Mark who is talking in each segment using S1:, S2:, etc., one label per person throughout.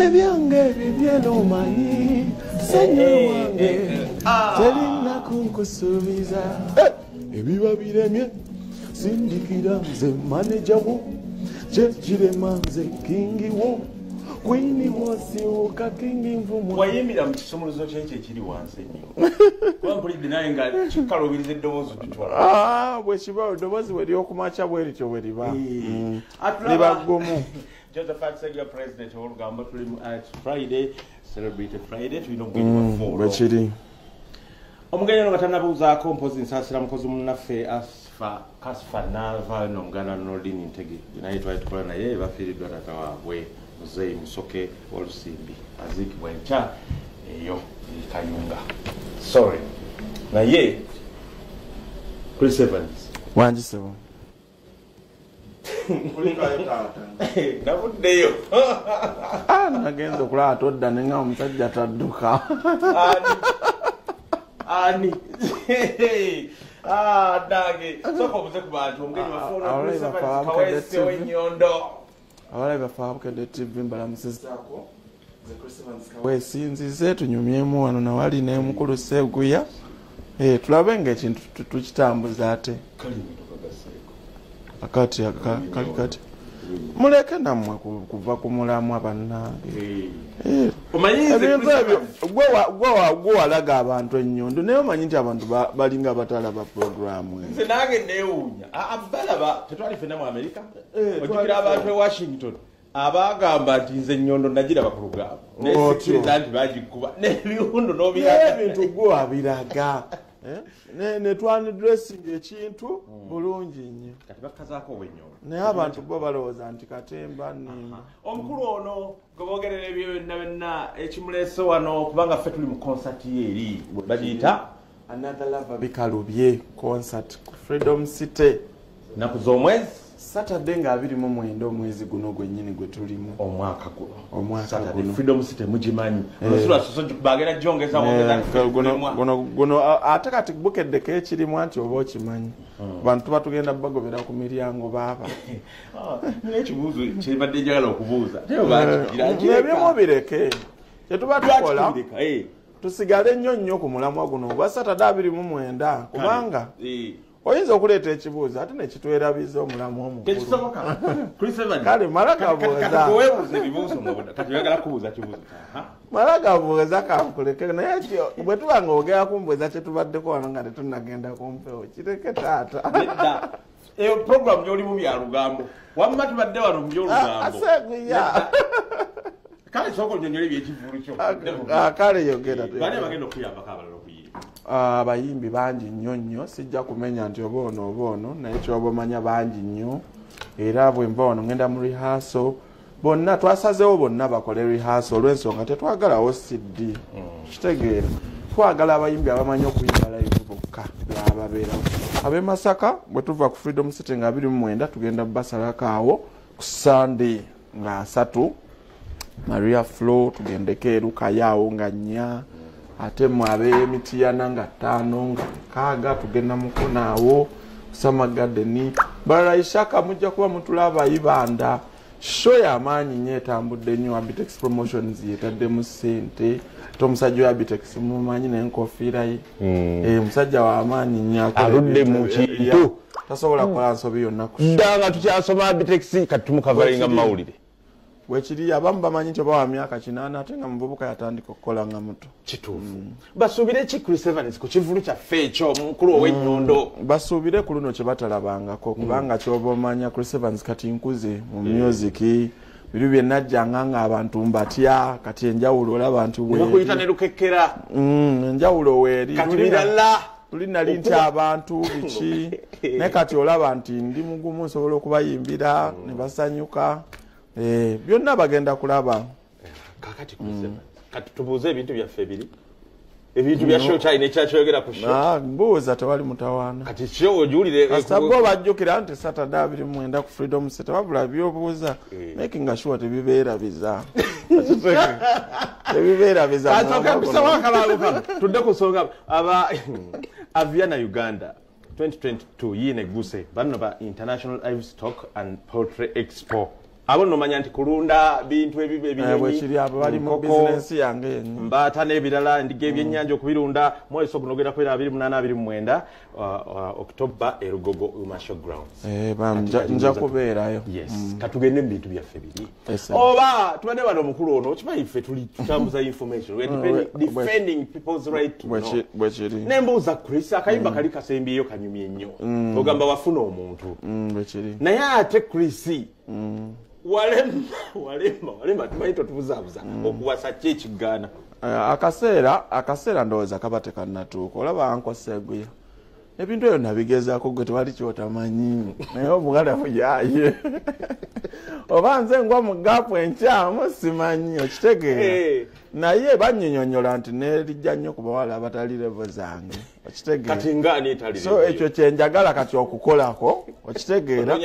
S1: ebyange bibyeno manyi senyo wange telina kunkusuubiza ebiba biremye sindikira nze maneja wo kyekirema nze kingi wo kwini wosiuka kingi nvumu
S2: wayimbira mu kisumuluzo kyekyo ekiri wansi ennyo kuba mpulidde naye nga kikalubiriza eddoboozi tutwala
S1: bwe kiba eddoboozi bwe ly'okumakya bwe lityo bwe liba liba ggumu
S2: Josephat Sega president of Olugambo at Friday celebrate Friday tulina okugenda
S1: bwe kiri
S2: omugenda nga tannabuuzaako mpozi nsaasira mukozi munnaffe Kasfa Nalva n'omuganda Nordin Ntege naye twali tukola naye bafiiriddwa taata waabwe Muzeeyi Musoke Olusimbi aziikibwa enkya eyo Kayunga sorry naye Chris Evans
S1: wangisebo
S2: navuddeyo
S1: nagenza okulaba todda nenga omusajja tadduka
S2: ani nange soka obuze ku bantu omugenyi wafuunakawesi ow'ennyondo
S1: abalabi bafe abukedde tv mbalamusizaako weesinzize tunyumyemu wano nawali nemukulu Seguya tulabe ngaekintu tukitambuza ate akati kati muleke nammwe kuva ku mulamwa bannange ebintu ebyo gwe walaga abantu ennyondo naye omanyi nti abantu balinga batalaba puroguramu
S2: nze nange neewuunya balaba tetwali fenna mu Amerika ojjukira abantu e Washington abagamba nti nze ennyondo nagiraba ku Lugambo nesikiriza nti bagikuba n'ebiwundu n'obiraga
S1: ebintu gwe wabiraga netwani dressing ekintu bulungi nnyo
S2: kati bakazaako obwenyondo
S1: naye abantu bo balowooza nti katemba nimba
S2: omukulu ono gwe boogerera ebyo byonna byonna ekimuleese wano kubanga ffe tuli mu concert ye eri bagiyita
S1: Another Lover bikalubye concert ku Freedom City
S2: naku z'omwezi
S1: Saturday nga 29 omwezi guno gwennyini gwe tulimu
S2: omwaka guno Freedom City mugimanyi olwasula soso bagera jongeza
S1: guno ate kati bukeddeko ekirimu nti oba okimanyi bantu batugenda bagobera ku miryango baaba
S2: n'ekibuuzo kyebadde njagala okubuuza
S1: ebyemu bireke kyetuba tukola tusigale nnyo ku mulamwa guno ogwa Saturday 29 kubanga oyinza okuleeta ekibuuzo ate nekitwerabiza omulamu omukulu kale malagabuuza kankuleke naye bwe tuba nga ogera kumbuuza kyetubaddeko wano nga tetunagenda kumpewo kireke taata
S2: eyo program gyolimu bya Lugambo wamma tubadde wano mu by'Olugambo kale soko nyonyole by'ekivvulu kyo
S1: kale yogera
S2: bane bagenda okuyambako abalala okuyimba
S1: abayimbi bangi nnyo sijja kumenya nti oba ono naye kyoba omanya bangi nnyo era bwe mba wano ngenda mu rehearsal bonna twasazeewo bonna bakole rehearsal olw'ensonga tetwagalawo CD kitegeera twagala abayimbi abamanyi okuyimba live bokka babeerawo ab'e Masaka bwe tuva ku Freedom City nga 29 tugenda basalako awo ku Sunday nga 3 Maria Flow tugendeko erukayaawo nga 4 ate mwabe Mitiyana nga 5 nga 6 tugenda mukonaawo Summer Garden balala Ishaka mujja kuba mutulaba ibanda show y'amaanyi nnyo etambudde nnyo Abitex Promotions yetaddemu ssente omusajja wa Abitex mumanyi n'enkofiira ye musajja w'amaanyi nnyo
S2: aludde mu kintu
S1: tasobola kukola nsobi yonna
S2: ddanga tukyasoma Abitex kati tumukavalinga mu mawulire
S1: wekiri abamu bamanyi nti oba wa myaka 8 ate nga muvubuka yatandika okukola nga muto
S2: kituufu basuubire ki Chris Evans ku kivvulu kyaffe ekyo omukulu ow'ennyondo
S1: basuubire ku luno kye batalabangako kubanga kyoba omanya Chris Evans kati nkuze mu music biri bye najjanga nga abantu mbatya kati enjawulo olaba nti
S2: bakuyita ne lukekkera
S1: enjawulo weeri
S2: katubirala
S1: tulinali nti abantu biki naye kati olaba nti ndi mugumu nsobola okubayimbira ne basanyuka byonna bagenda kulaba
S2: kakati kati tubuuze ebintu byaffe ebiri ebintu bya show kyalina ekyakyoyogera ku show
S1: mbuuza tewali mutawaana
S2: kati kyo ojulire
S1: kasita bo bajjukira nti Saturday 29 ku Freedom City wabula byobuuza making sure tebibeera biza tebibeera biza
S2: tudde ku nsonga Aviana Uganda 2022 yine guse bano ba International Livestock and Poultry Expo abo nomanya nti kulunda bintu ebinyonyi
S1: bwe kiri abo bali mu business yange yennyini
S2: mbaata n'ebirala ndiga ebyennyanja okubirunda mwezi ogunogera kwera 28-29 October Erugogo Umasho Grounds
S1: nja kubeerayo
S2: katugende mu bintu byaffe biri oba tubadde bano omukulu ono okimanyi ffe tutambuza information we defending people's right to know
S1: bwe kiri
S2: nembuuza Chris akayimba kali kasembyeyo kanyumye nnyo ogamba wafuna omuntu
S1: bwe kiri
S2: naye ate Chris walema tumanyi totubuzaabuza okuwasa ki ekigaana
S1: akaseera ndowooza kaba tekannatuuka olaba ankoseguya ebintu ebyo nabigezaako gwe tewali kyotamanyi naye omugalafu yaye oba nze ngwa mu gaapu enkyamu simanyi okitegeera naye bannyonyola nti nerijja nnyo ku bawala abatali levo zange okitegeera so ekyo kyenjagala kati okukolako okitegeera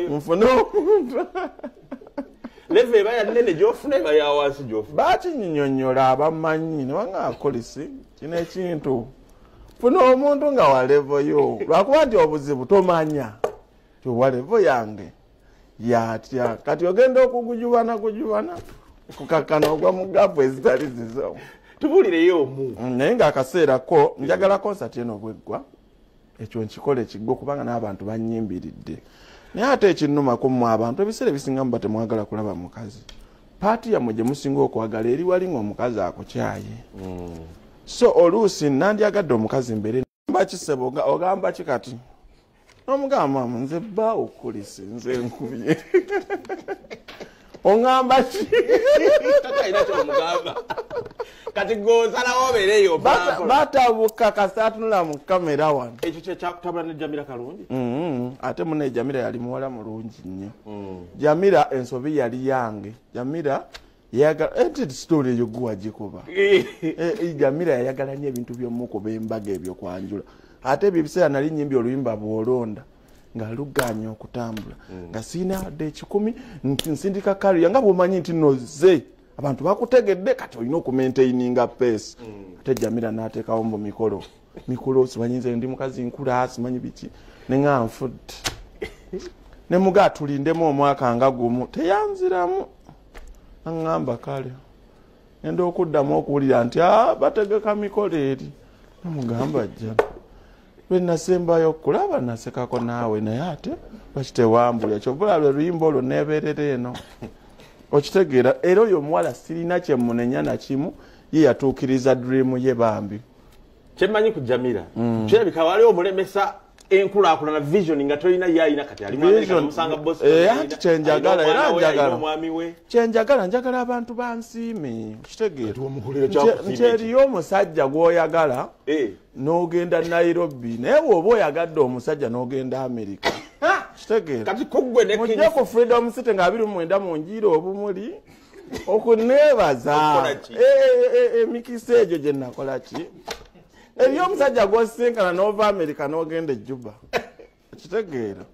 S1: nfune omuntu
S2: leve eba yanene gyofuna eba yawansi gyofuna
S1: bakinnyonnyola abamanyi ne banga Kolisi kino ekintu funa omuntu nga wa levo yo lwakuba nti obuzibu tomanya tiwa levo yange yatya kati ogenda okugujubana kukakkana ogwa mu gaapu ezitali zizo
S2: tubuulireyo omu
S1: naye ng'akaseera ko njagala konsati eno bweggwa ekyo nkikole kiggwe kubanga n'abantu banyimbiridde naye ate ekinnumako mmwe abantu ebiseera ebisinga muba temwagala kulaba mukazi paati yammwe gye musinga okwagala eri wali ng'omukazi akukyaye so oluusi nandyagadde omukazi mbere mbakisebo ogamba ki kati omugamba nze bba okulisi nze nkubye ongamba ki
S2: kati gozalawo obeereyo
S1: batabuka kasatunula mu kamera wano
S2: ekyo kyakutambula ne Jamira kalungi
S1: ate mune Jamira yali muwala mulungi nnyo Jamira ensobi yali yange Jamira yagala enti story eyo guwa gikuba Jamira yayagala nnyo ebintu by'omukuba embaga ebyo kwanjula ate ebiseera nali nnyimbi oluyimba bwolonda nga luganya okutambula nga siina wadde 10 nsindika kaliya nga bw'omanyi nti noze abantu bakutegedde kati olina okumaintaininga pace ate Jamira n'ateekawo mbu mikolo simanyinze ndi mukazi nkula simanyi biki ne nga nfudde ne muga tulindemu omwaka nga gumu teyanziramu aŋŋamba kale ngenda okuddamu okuwulira nti bategeka mikolo eri namugamba jja lwe nasembayo okulaba nasekako naawe naye ate bakitewambulya kyovula lwe luyimba olwo neebeerera eno okitegeera era oyo omuwala sirina kyemunenya nakimu ye yatuukiriza dream ye bambi
S2: kyemmanyi ku Jamira kirabika wali omulemesa enkulaakulana vision nga tolina yayina kati ali musanga boss
S1: anti kyenjagala era njagala abantu bansiime okitegeera nti eriyo omusajja gw'oyagala n'ogenda Nairobi naye bw'oba oyagadde omusajja n'ogenda America kitegeera mujje ku Freedom City nga 29 mu njiira obumuli okuneebaza emikisa egyo gye nakola ki eriyo omusajja gw'osinkana n'ova America n'ogenda Juba kitegeera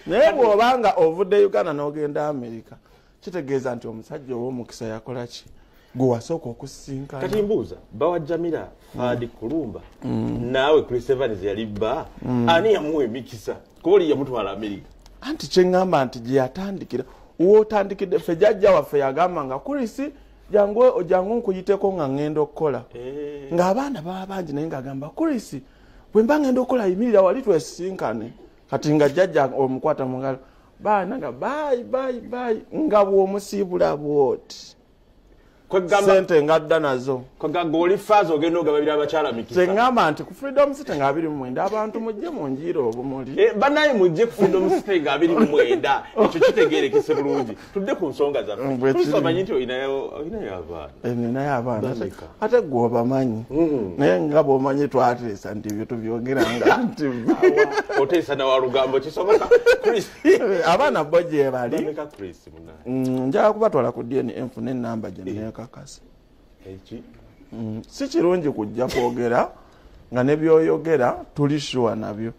S1: naye bw'obanga ovudde Uganda n'ogenda America kitegeeza nti omusajja ow'omukisa yakola ki gwe wasooka okusinkana
S2: kati mbuuza bawa Jamira Fadi Kulumba naawe Chris Evans yali bba ani yamuwa emikisa kuba oli yamutwala America
S1: anti kyeŋŋamba nti gye yatandikira wootandikidde ffe jjajja waffe yagamba nga Chris jangu nkuyiteko nga ngenda okukola ng'abaana baba bangi naye ng'agamba Chris bwe mba ngenda okukola yimirira wali twesinkane kati nga jjajja omukwata mu ngalo baana nga bayi nga bw'omusiibula bw'oti sente ngadda nazo
S2: kwegamba oli faaza ogenda ogababira abakyala mikisa
S1: kyeŋŋamba nti ku Freedom City nga 29 abantu mujje mu njiira obumuli
S2: bannaye mujje ku Freedom City nga 29 ekyo kitegeerekese bulungi tudde ku nsonga zaffe tusomanyi nti olinayo abaana ate gwe obamanyi naye nga bw'omanyi twateesa nti ebyo tubyogeranga nti oteesa na Olugambo kisoboka
S1: abaana bo gye bali njagala kubatwala ku DNA nfune enamba gye neekakasa si kirungi kujja kwogera nga nebyoyogera tuli sure nabyo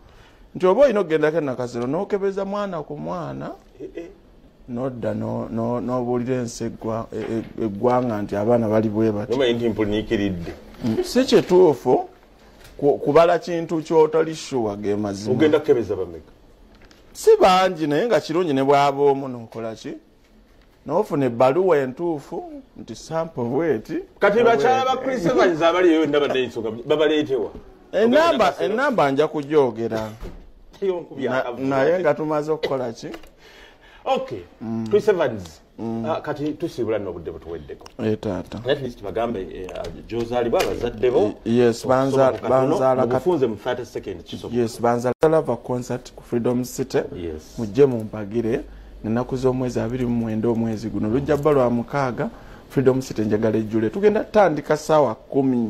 S1: nti oba olina okugendako enakasero n'okebeza mwana ku mwana nodda n'obuulira ensi eggwanga nti abaana bali bwe bati si kituufu kubala kintu ky'otali sure ge mazima
S2: ogenda kukebeza bameka
S1: si bangi naye nga kirungi ne bwaba omu n'okola ki n'ofuna ebbaluwa entuufu nti sample bweti
S2: kati bakyala ba Chris Evans abaliyo ndaba n'ensonga babaleetewa
S1: enamba nja kugyogera naye nga tumaze okukola ki
S2: okay Chris Evans kati tusibula n'obudde butuweddeko
S1: taata
S2: at least bagambe gyozaalibwa abazadde bo
S1: yes banzaala
S2: mufunze mu 30 second kisoboka
S1: yes banzaala va concert ku Freedom City mujje mumpagire ennaku z'omwezi 29 omwezi guno lujja bba lwa 6 Freedom City njagala ejjule tugenda tandika ssaawa 10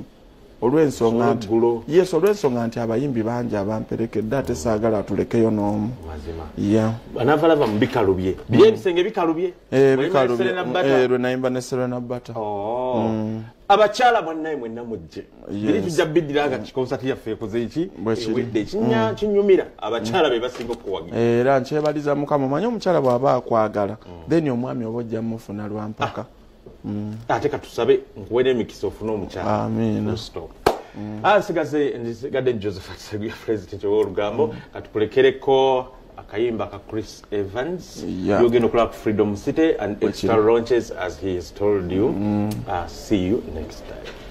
S1: olw'ensonga nti yes olw'ensonga nti abayimbi bangi abamperekedde ate saagala atulekeyo n'omu
S2: mazima anavalava mu bikalu bye byebisenge bikalu bye
S1: lwe nayimba ne Serena Butter
S2: abakyala bwannaye mwenna mujje biri tujja biddira nga kikonsati yaffe ekoze iki wedde kinyumira abakyala be basinga okuwagira
S1: era nkyebaliza mukama omanyi omukyala bw'aba akwagala then omwami oba ojja mufuna lwampaka
S2: ate katusabe nkuwe n'emikisa ofuna omukyala
S1: amiina
S2: nsigadde Joseph Seguya president w'Olugambo katukulekereko akayimba ka Chris Evans yogenda okulaba ku Freedom City and extra launches as he has told you see you next time.